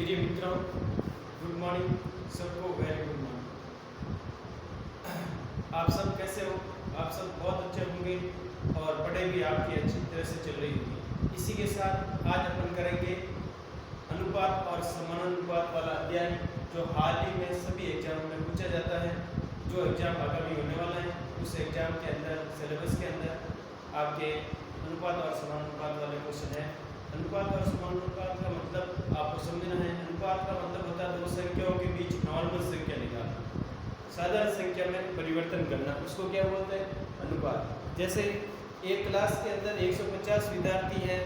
प्रिय मित्रों, good morning सबको, वेरी गुड मॉर्निंग। आप सब कैसे हो? आप सब बहुत अच्छे होंगे और पढ़ाई भी आपकी अच्छी तरह से चल रही होगी। इसी के साथ आज अपन करेंगे अनुपात और समानुपात वाला अध्याय, जो हाल ही में सभी एग्जाम में पूछा जाता है। जो एग्जाम आगामी होने वाला है उस एग्जाम के अंदर, सिलेबस के अंदर आपके अनुपात और समानुपात वाले क्वेश्चन है। अनुपात और समानुपात का मतलब आपको समझना है। अनुपात का मतलब होता है दो संख्याओं के बीच नॉर्मल संख्या निकालना, साधारण संख्या में परिवर्तन करना, उसको क्या बोलते हैं? अनुपात। जैसे एक क्लास के अंदर 150 विद्यार्थी हैं,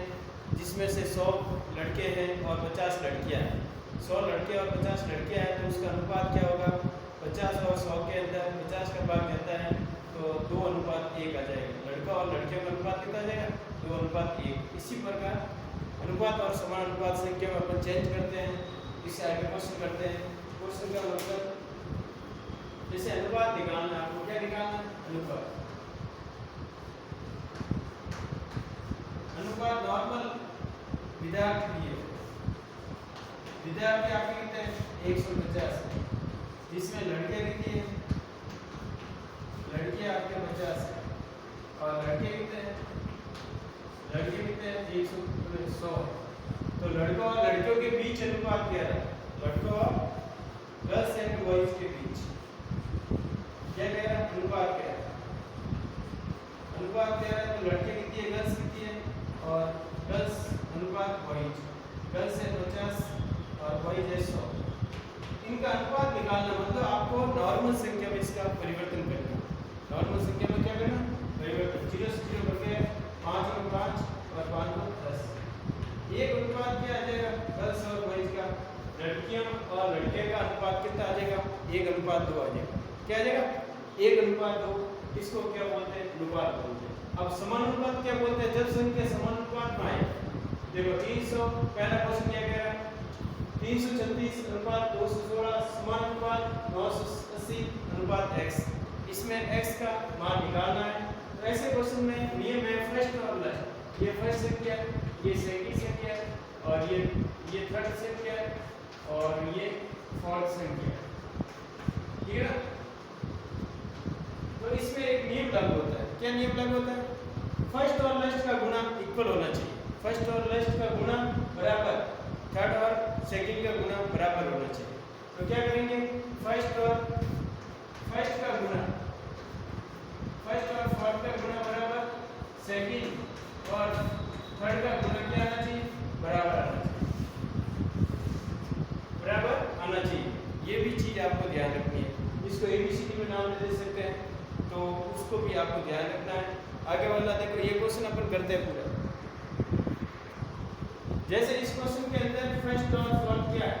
जिसमें से 100 लड़के हैं और 50 लड़कियां हैं। 100 लड़के और 50 लड़कियां हैं, तो उसका अनुपात क्या होगा? 50 और 100 के अंदर 50 का भाग देता है तो 2:1 आ जाएगा। लड़का और लड़कियों का अनुपात कितना आ जाएगा? 2:1। इसी प्रकार अनुपात और समानुपात संख्या में अपन चेंज करते हैं। इससे आगे क्वेश्चन करते हैं। क्वेश्चन का मतलब, जैसे अनुपात निकालना, आपको क्या निकालना है? अनुपात। अनुपात नॉर्मल विद्यार्थी है। विद्यार्थी आपके कितने हैं? 150, जिसमें लड़के कितने हैं? लड़के आपके 50 है और लड़के कितने हैं? लड़के कितने हैं? 100। तो लड़कों और लड़कियों के बीच अनुपात क्या है? लड़कों और गर्ल्स एंड बॉयज के बीच क्या कह रहा है? अनुपात क्या है? अनुपात क्या है? तो लड़के कितनी है, गर्ल्स कितनी है, और गर्ल्स अनुपात बॉयज, गर्ल्स है 50 और बॉयज है 100। इनका अनुपात निकालना मतलब आपको नॉर्मल संख्या में इसका परिवर्तन करना। नॉर्मल संख्या में क्या करना? परिवर्तन। 0 से 0 करके 5 में 5 और 5 में 10। एक अनुपात क्या आ जाएगा? गर्ल्स और बॉयज का। लड़कियां और लड़के का अनुपात कितना आ जाएगा? 1:2 आ जाएगा। क्या आ जाएगा? 1:2। इसको क्या बोलते हैं? अनुपात बोलते हैं। अब समानुपात क्या बोलते हैं? जब संख्या समानुपात में आए। देखो 300, पहला क्वेश्चन क्या कह रहा है? 336 अनुपात 216 समानुपात 980 अनुपात x। इसमें x का मान निकालना है। तो ऐसे क्वेश्चन में नियम है फर्स्ट और लास्ट। ये फर्स्ट संख्या है, ये सेकंड संख्या है, और ये थर्ड संख्या है, और ये फोर्थ संख्या है। ठीक है ना? तो इसमें एक नियम लागू होता है। क्या नियम लागू होता है? फर्स्ट और लास्ट का गुणा इक्वल होना चाहिए। फर्स्ट और लास्ट का गुणा बराबर, थर्ड और सेकंड का गुणा बराबर होना चाहिए। तो क्या करेंगे? फर्स्ट का गुणा, फर्स्ट और फोर्थ का गुणा बराबर, सेकंड और थर्ड का गुणा क्या आना चाहिए? बराबर आना चाहिए। बराबर आना चाहिए। ये भी चीज आपको ध्यान रखनी है। इसको एबीसीडी में नाम दे सकते हैं, तो उसको भी आपको ध्यान रखना है। आगे वाला देखो, ये क्वेश्चन अपन करते हैं पूरा। जैसे इस क्वेश्चन के अंदर फर्स्ट और फोर्थ क्या है?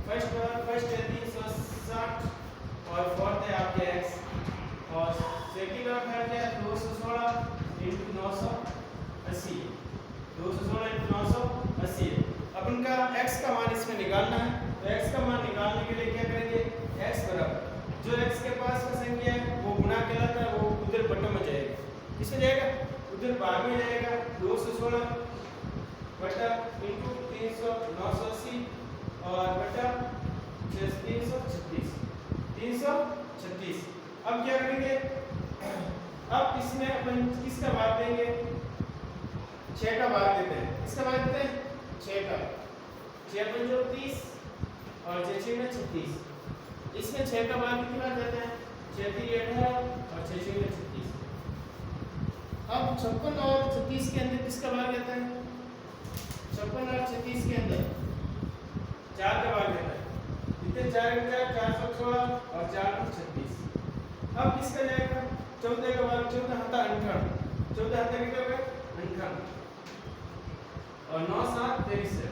फर्स्ट है 360 और फोर्थ है आपके x, और सेकंड और थर्ड क्या है? 216 × 980। 216 × 980 है। अब उनका x का मान इसमें निकालना है। तो x का मान निकालने के लिए क्या करेंगे? x बराबर, जो x के पास का संख्या है वो गुणा कहलाता है, वो उधर बटन में जाएगा। किसमें जाएगा? उधर भाग में जाएगा। 216 बटा इंटू 300 980 और बटा 336 336। अब क्या करेंगे? अब इसमें अपन किसका भाग देंगे? 6 का भाग देते हैं। किसका भाग देते हैं? 6 का। 6 पंजो 30 और 6 6 में 36। इसमें 6 का भाग कितनी बार देते हैं? 6 3 18 और 6 6 में 36। अब 56 और 36 के अंदर किसका भाग देते हैं? 56 और 36 के अंदर 4 का भाग देता है। कितने? 4 × 4 416 और 4 × 36। अब किसका जाएगा? 14 का भाग, 14 हता 58, 14 हता कितना होगा? 58 और 9 7 63।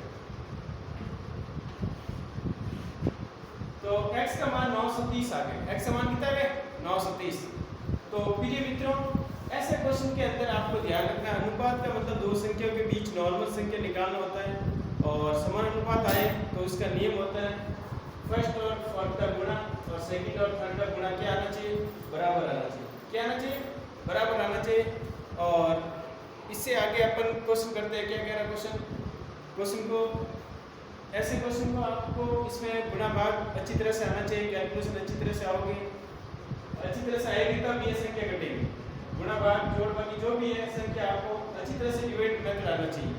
तो x का मान 930 आ गया। x का मान कितना है? 930। तो प्रिय मित्रों, ऐसे क्वेश्चन के अंदर आपको ध्यान रखना है, अनुपात का मतलब दो संख्याओं के बीच नॉर्मल संख्या निकालना होता है, और समानुपात आए तो इसका नियम होता है फर्स्ट और फोर्थ का गुणा और सेकंड और थर्ड का गुणा क्या आना चाहिए? बराबर आना चाहिए। क्या आना चाहिए? बराबर आना चाहिए। और इससे आगे अपन क्वेश्चन करते हैं। क्या कह रहा है क्वेश्चन? क्वेश्चन को ऐसे क्वेश्चन को आपको इसमें गुणा भाग अच्छी तरह से आना चाहिए, कैलकुलेशन अच्छी तरह से आओगे, अच्छी तरह से आएगी तब ये संख्या घटेगी। गुणा भाग जोड़ बाकी जो भी है संख्या आपको अच्छी तरह से डिवाइड करके आना चाहिए,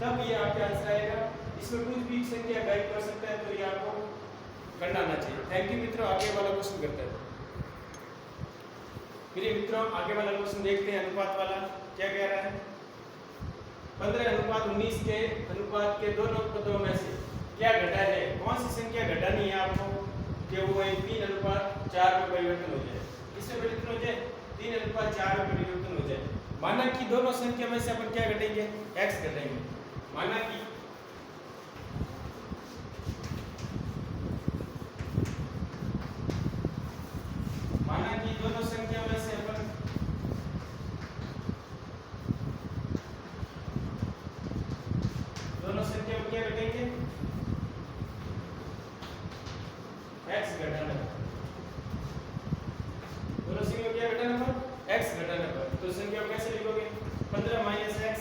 तब ये आपका आंसर आएगा। इसमें कुछ भी संख्या गाइड कर सकता है, तो ये आपको करना आना चाहिए। थैंक यू मित्रों। आगे वाला क्वेश्चन करते हैं। प्रिय मित्रों, आगे वाला क्वेश्चन देखते हैं। अनुपात वाला क्या कह रहा है? 15:19 के अनुपात के दोनों पदों में से क्या घटा है? कौन सी संख्या घटानी है आपको कि वो 3:4 में परिवर्तन हो जाए? इसमें परिवर्तन हो जाए 3:4 में परिवर्तन हो जाए। माना कि दोनों संख्या में से अपन क्या घटाएंगे? x घटाएंगे। माना कि दोनों संख्या में से अपन दोनों संख्या में क्या घटाएंगे? x घटाना पर। दोनों संख्या में क्या घटाना पर? x घटाना पर। तो संख्या को कैसे लिखोगे? 15 - x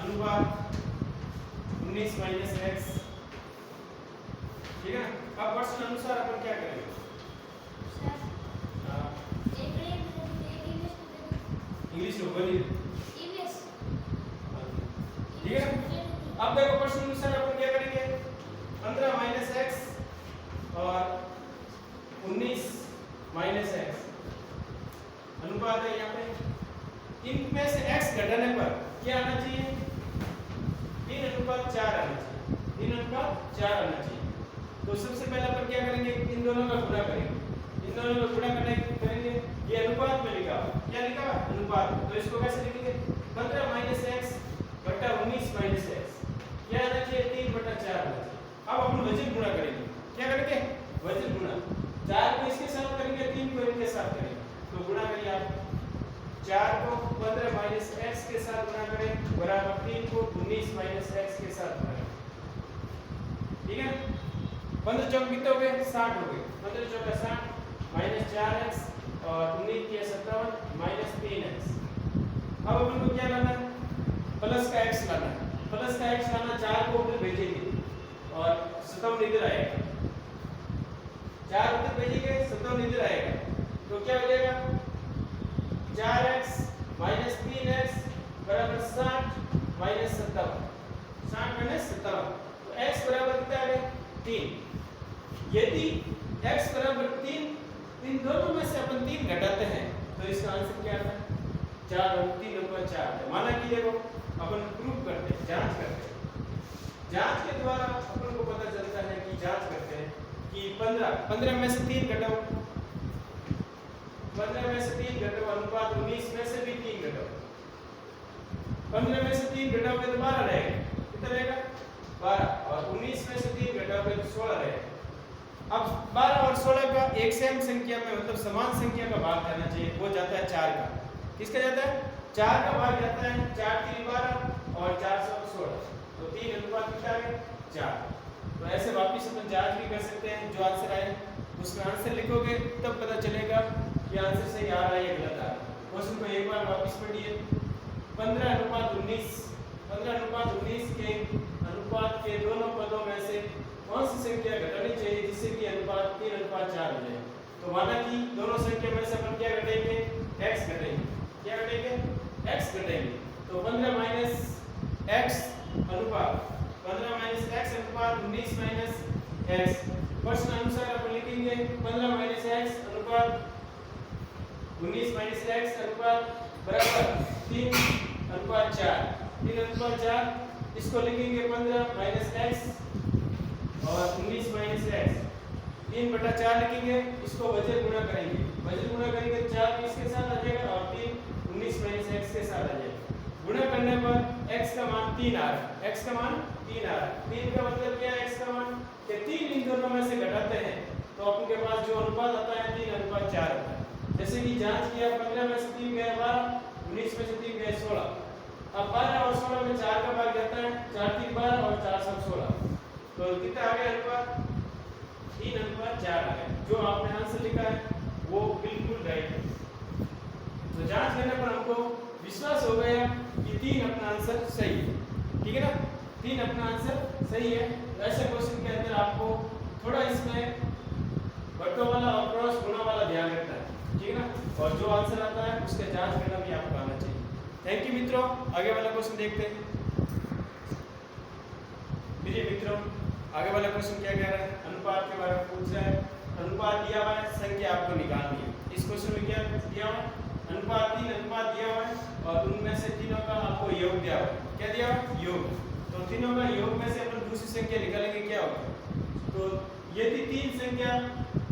अनुपात 19 - x। ठीक है। अब प्रश्न अनुसार अपन क्या करेंगे? इंग्लिश में बोलिए। ठीक है। अब देखो प्रश्न अनुसार अपन क्या करेंगे? 15 - x और 19 - x अनुपात है यहाँ पे। इनमें से x घटाने पर क्या आना चाहिए? 3:4 आना चाहिए। 3:4 आना चाहिए। तो सबसे पहले अपन क्या करेंगे? इन दोनों का गुणा करेंगे। इन दोनों का गुणा करेंगे। ये अनुपात में लिखा, क्या लिखा? अनुपात। तो इसको कैसे लिखेंगे? 15 - x बटा 19 - x क्या आना चाहिए? 3/4 आना चाहिए। अब अपन वजन गुणा करेंगे। क्या करेंगे? वजन गुणा। 4 को इसके साथ करेंगे, 3 को इनके साथ करेंगे। तो गुणा करिए आप। 4 को 15 - x के साथ गुणा करें बराबर 3 को 19 - x के साथ गुणा करें। ठीक है। 15 चौक कितने हो गए? 60 हो गए। 15 चौक 60 -4x और 19 के 57 -3x। अब अपन को क्या लाना है? प्लस का x लाना है। प्लस का x लाना, 4 को उधर भेजेंगे और 57 इधर आएगा। 4 उधर भेजेंगे, 57 इधर आएगा। तो क्या हो जाएगा? 4x - 3x बराबर 60 - 57। 60 - 57। तो x बराबर कितना है? 3। यदि x बराबर 3, इन दोनों में से अपन 3 घटाते हैं तो इसका आंसर क्या आता है? 4 और 3/4। माना कि देखो अपन प्रूफ करते हैं, जांच करते हैं। जांच के द्वारा अपन को पता चलता है कि जांच करते हैं कि 15 में से 3 घटाओ, 15 में से 3 घटाओ अनुपात 19 में से भी 3 घटाओ। 15 में से 3 घटाओगे तो 12 रहेगा। कितना रहेगा? 12। और 19 में से 3 घटाओगे तो 16 रहेगा। अब 12 और 16 का एक सेम संख्या में मतलब समान संख्या का भाग करना चाहिए। वो जाता है 4 का। किसका जाता है? 4 का भाग जाता है। 4 × 3 = 12 और 4 × 16। तो 3 अनुपात कितना है? 4। तो ऐसे वापस अपन जांच भी कर सकते हैं। जो आंसर आए उसमें आंसर लिखोगे तब पता चलेगा कि आंसर सही आ रहा है या गलत आ रहा है। क्वेश्चन को एक बार वापस पढ़िए। 15:19 के अनुपात के दोनों पदों में से कौन सी संख्या घटानी चाहिए जिससे कि अनुपात 3:4 हो जाए? तो माना कि दोनों संख्या में से अपन क्या घटाएंगे? x घटाएंगे। क्या घटाएंगे? x घटाएंगे। तो 15 - x अनुपात 19 - x। प्रश्न अनुसार अपन लिखेंगे 15 - x अनुपात 19 - x अनुपात बराबर 3/4। 3/4 इसको लिखेंगे 15 - x और 19 - x। 3/4 लिखेंगे, इसको वजन गुणा करेंगे। वजन गुणा करेंगे 4 इसके साथ आ जाएगा और 3 19 - x के साथ आ जाएगा। गुणा करने पर x का मान 3 आ रहा है। x का मान 3 आ रहा है। 3 का मतलब क्या है? x का मान कि 3 इन दोनों में से घटाते हैं तो अपन के पास जो अनुपात आता है 3:4 आता है। जैसे कि जांच किया 15 में से 3 गए 12, 19 में से 3 गए 16। अब 12 और 16 में 4 का भाग जाता है। 4 × 3 = 12 और 4 × 16। तो कितना आ गया अनुपात? 3:4 आ गया। जो आपने आंसर लिखा है वो बिल्कुल राइट है। तो जांच करने पर हमको विश्वास हो गया कि 3 अपना आंसर सही है। ठीक है ना? 3 अपना आंसर सही है। ऐसे क्वेश्चन के अंदर आपको थोड़ा इसमें बट्टों वाला और क्रॉस गुणा वाला ध्यान रखना है, ठीक है ना। और जो आंसर आता है उसके जांच करना भी आपको आना चाहिए। थैंक यू मित्रों। आगे वाला क्वेश्चन देखते हैं। मेरे मित्रों आगे वाला क्वेश्चन क्या कह रहा है, अनुपात के बारे में पूछ रहा है। अनुपात दिया हुआ है, संख्या आपको निकालनी है। इस क्वेश्चन में क्या दिया हुआ है, अनुपात 3 अनुपात दिया हुआ है और उनमें से तीनों का आपको योग दिया हुआ है। क्या दिया हुआ है, योग। तो तीनों का योग में से अपन दूसरी संख्या निकालेंगे, क्या होगा। तो यदि तीन संख्या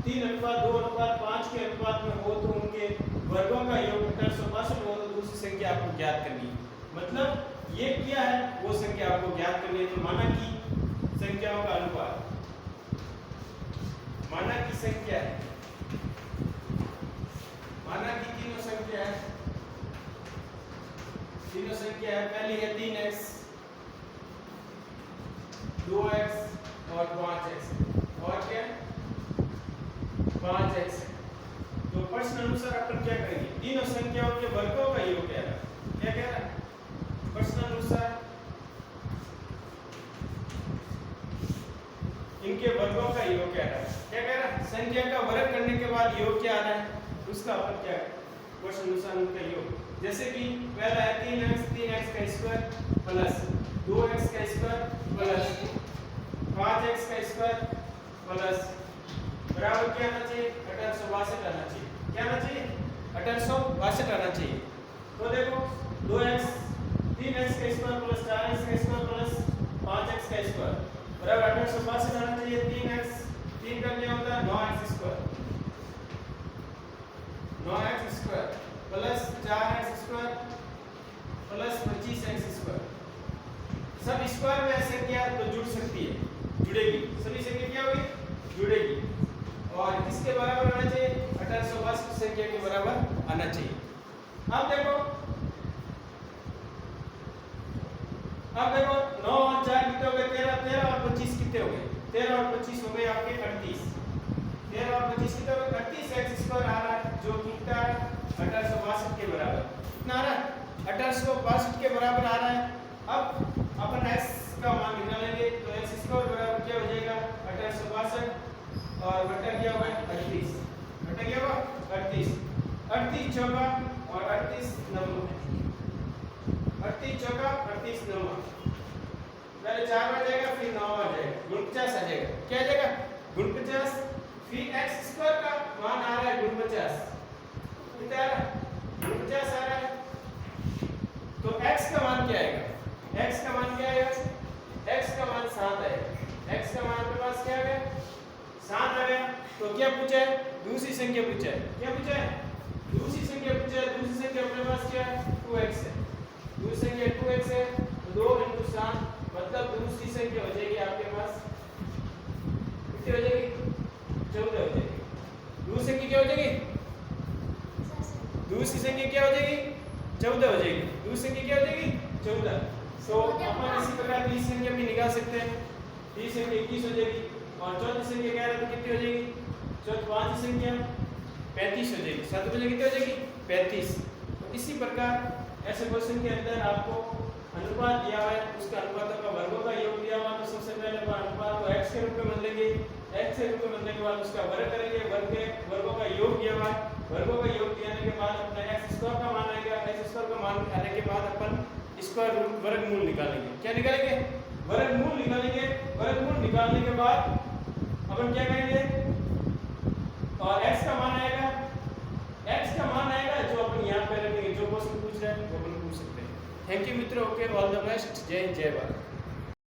3 अनुपात 2 अनुपात 5 के अनुपात में हो तो उनके वर्गों का योग 1862 हो तो दूसरी संख्या आपको ज्ञात करनी है। मतलब ये क्या है, वो संख्या आपको ज्ञात करनी है। तो माना कि संख्याओं का अनुपात, माना कि संख्या है, माना कि तीनों संख्या है, तीनों संख्या है। पहली है 3x 2x और 5x और क्या 5x। तो प्रश्न अनुसार अपन क्या करेंगे, तीनों संख्याओं के वर्गों का योग क्या है, क्या कह रहा है प्रश्न अनुसार, इनके वर्गों का योग क्या है, क्या कह रहा है संख्या का वर्ग करने के बाद योग क्या आ रहा है उसका अपन क्या क्वेश्चन अनुसार उनका योग। जैसे कि पहला है 3x का स्क्वायर प्लस 2x का स्क्वायर प्लस 5x का स्क्वायर प्लस बराबर क्या आना चाहिए 1862 आना चाहिए। क्या आना चाहिए 1862 आना चाहिए। तो देखो 2x 3x का स्क्वायर प्लस 4x का स्क्वायर प्लस 5x का स्क्वायर बराबर 1862 आना चाहिए। 3x 3 का क्या होता है 9x square, 9x square plus 4x square plus 25x square. सब स्क्वायर में संख्या तो जुड़ सकती है, जुड़ेगी, सभी संख्या क्या होगी जुड़ेगी और किसके बराबर आना चाहिए 1862 संख्या के बराबर आना चाहिए। अब देखो 9 और 4 कितने हो गए 13, 13 और 25 कितने हो गए 13 और 25 हो गए आपके 38, 13 और 25 कितने हो गए 38x स्क्वायर आ रहा है जो कि कितना है 1862 के बराबर। कितना आ रहा है 1862 के बराबर आ रहा है। अब अपन x का मान निकालेंगे तो x स्क्वायर बराबर क्या हो जाएगा 1862 और बटा क्या होगा 38, बटा क्या होगा 38, 38 चौका और 38 नंबर, 38 चौका 38 नंबर, पहले 4 आ जाएगा फिर 9 आ जाएगा, 49 आ जाएगा। क्या आ जाएगा 49, फिर x स्क्वायर का मान आ रहा है 49, कितना आ रहा है 49 आ रहा है। तो x का मान क्या आएगा, x का मान क्या आएगा, x का मान 7 आएगा। x का मान आपके पास क्या आ गया 7 आ गया। तो क्या पूछा है दूसरी संख्या पूछा है, क्या पूछा है दूसरी संख्या पूछा है। दूसरी संख्या अपने पास क्या है 2x है, दूसरी संख्या 2x है तो 2 × 7 मतलब दूसरी संख्या हो जाएगी आपके पास कितनी हो जाएगी 14 हो जाएगी। दूसरी संख्या क्या हो जाएगी, दूसरी संख्या क्या हो जाएगी 14 हो जाएगी, दूसरी संख्या क्या हो जाएगी 14। तो अपन इसी प्रकार तीसरी संख्या भी निकाल सकते हैं, तीसरी संख्या 21 हो जाएगी और चौथी संख्या क्या है तो कितनी हो जाएगी, पांचवी संख्या 35 हो जाएगी, 7 बजे कितनी हो जाएगी 35। तो इसी प्रकार ऐसे क्वेश्चन के अंदर आपको अनुपात दिया हुआ है, उसका अनुपातों का वर्गों का योग दिया हुआ, तो सबसे पहले अपन अनुपात को x के रूप में बदलेंगे, x के रूप में बदलने के बाद उसका वर्ग करेंगे, वर्ग के वर्गों का योग दिया हुआ है, वर्गों का योग दिने के बाद अपना x स्क्वायर का मान आएगा, x स्क्वायर का मान आने के बाद अपन स्क्वायर रूट वर्गमूल निकालेंगे। क्या निकालेंगे वर्गमूल निकालेंगे, वर्गमूल निकालने के बाद अपन क्या करेंगे और x का मान आएगा, x का मान आएगा जो अपन यहाँ पे रखेंगे, जो क्वेश्चन पूछ रहे हैं वो अपन पूछ सकते हैं। थैंक यू मित्रों, ओके ऑल द बेस्ट, जय हिंद जय भारत।